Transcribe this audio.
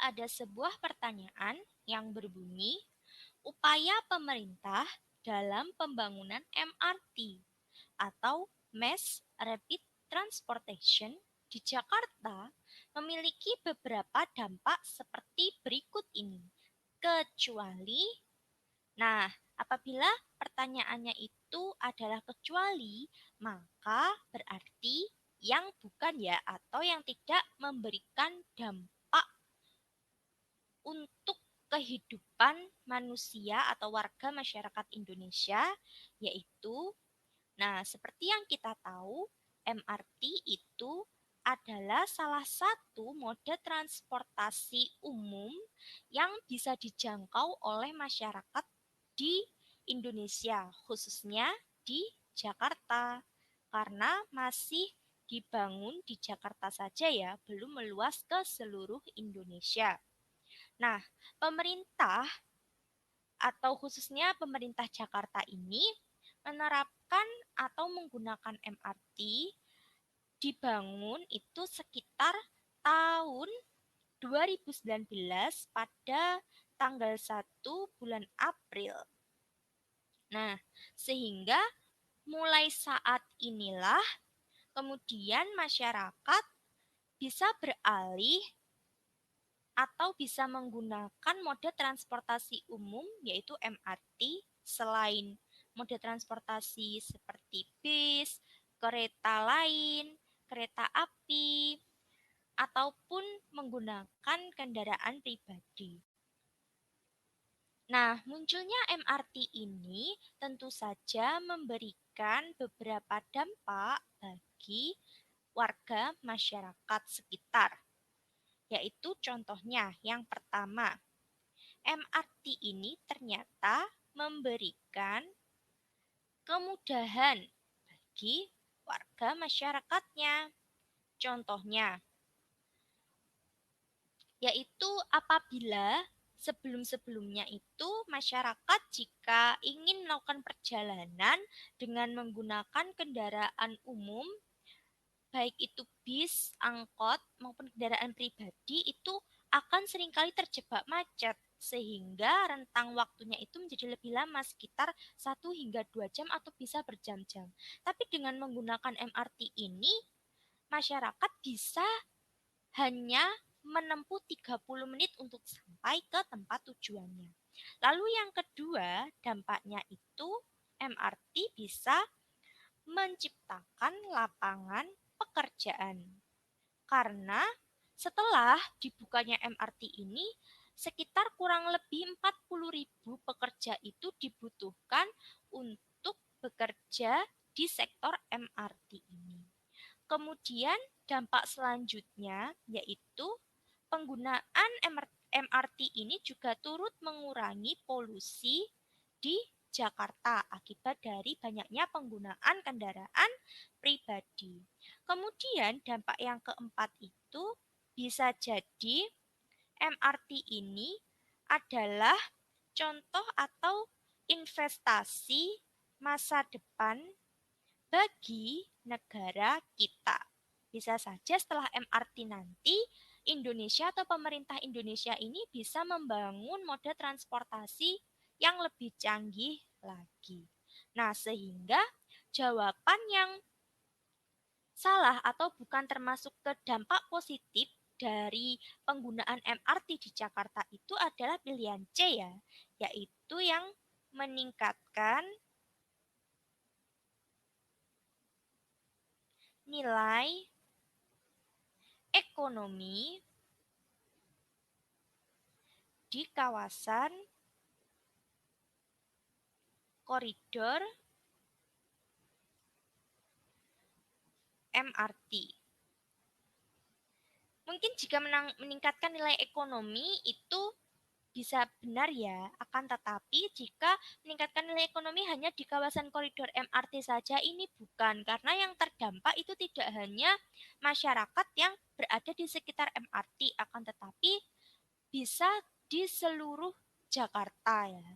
ada sebuah pertanyaan yang berbunyi, upaya pemerintah dalam pembangunan MRT atau Mass Rapid Transportation di Jakarta memiliki beberapa dampak seperti berikut ini. Kecuali, nah, apabila pertanyaannya itu adalah kecuali, maka berarti yang bukan ya atau yang tidak memberikan dampak untuk kehidupan manusia atau warga masyarakat Indonesia, yaitu, nah, seperti yang kita tahu, MRT itu adalah salah satu mode transportasi umum yang bisa dijangkau oleh masyarakat di Indonesia, khususnya di Jakarta, karena masih dibangun di Jakarta saja ya, belum meluas ke seluruh Indonesia. Nah, pemerintah atau khususnya pemerintah Jakarta ini menerapkan atau menggunakan MRT dibangun itu sekitar tahun 2019 pada tanggal 1 bulan April. Nah, sehingga mulai saat inilah kemudian masyarakat bisa beralih atau bisa menggunakan mode transportasi umum yaitu MRT selain mode transportasi seperti bis, kereta lain, kereta api, ataupun menggunakan kendaraan pribadi. Nah, munculnya MRT ini tentu saja memberikan beberapa dampak bagi warga masyarakat sekitar. Yaitu contohnya yang pertama, MRT ini ternyata memberikan kemudahan bagi warga masyarakatnya. Contohnya, yaitu apabila sebelum-sebelumnya itu masyarakat jika ingin melakukan perjalanan dengan menggunakan kendaraan umum, baik itu bis, angkot, maupun kendaraan pribadi itu akan seringkali terjebak macet sehingga rentang waktunya itu menjadi lebih lama sekitar 1 hingga 2 jam atau bisa berjam-jam. Tapi dengan menggunakan MRT ini, masyarakat bisa hanya menempuh 30 menit untuk sampai ke tempat tujuannya. Lalu yang kedua, dampaknya itu MRT bisa menciptakan lapangan pekerjaan. Karena setelah dibukanya MRT ini, sekitar kurang lebih 40.000 pekerja itu dibutuhkan untuk bekerja di sektor MRT ini. Kemudian dampak selanjutnya yaitu penggunaan MRT ini juga turut mengurangi polusi di Jakarta akibat dari banyaknya penggunaan kendaraan pribadi. Kemudian dampak yang keempat itu bisa jadi MRT ini adalah contoh atau investasi masa depan bagi negara kita. Bisa saja setelah MRT nanti, Indonesia atau pemerintah Indonesia ini bisa membangun mode transportasi yang lebih canggih lagi. Nah, sehingga jawaban yang salah atau bukan termasuk ke dampak positif dari penggunaan MRT di Jakarta itu adalah pilihan C ya, yaitu yang meningkatkan nilai ekonomi di kawasan koridor MRT. Mungkin jika meningkatkan nilai ekonomi itu bisa benar ya, akan tetapi jika meningkatkan nilai ekonomi hanya di kawasan koridor MRT saja ini bukan, karena yang terdampak itu tidak hanya masyarakat yang berada di sekitar MRT, akan tetapi bisa di seluruh Jakarta ya.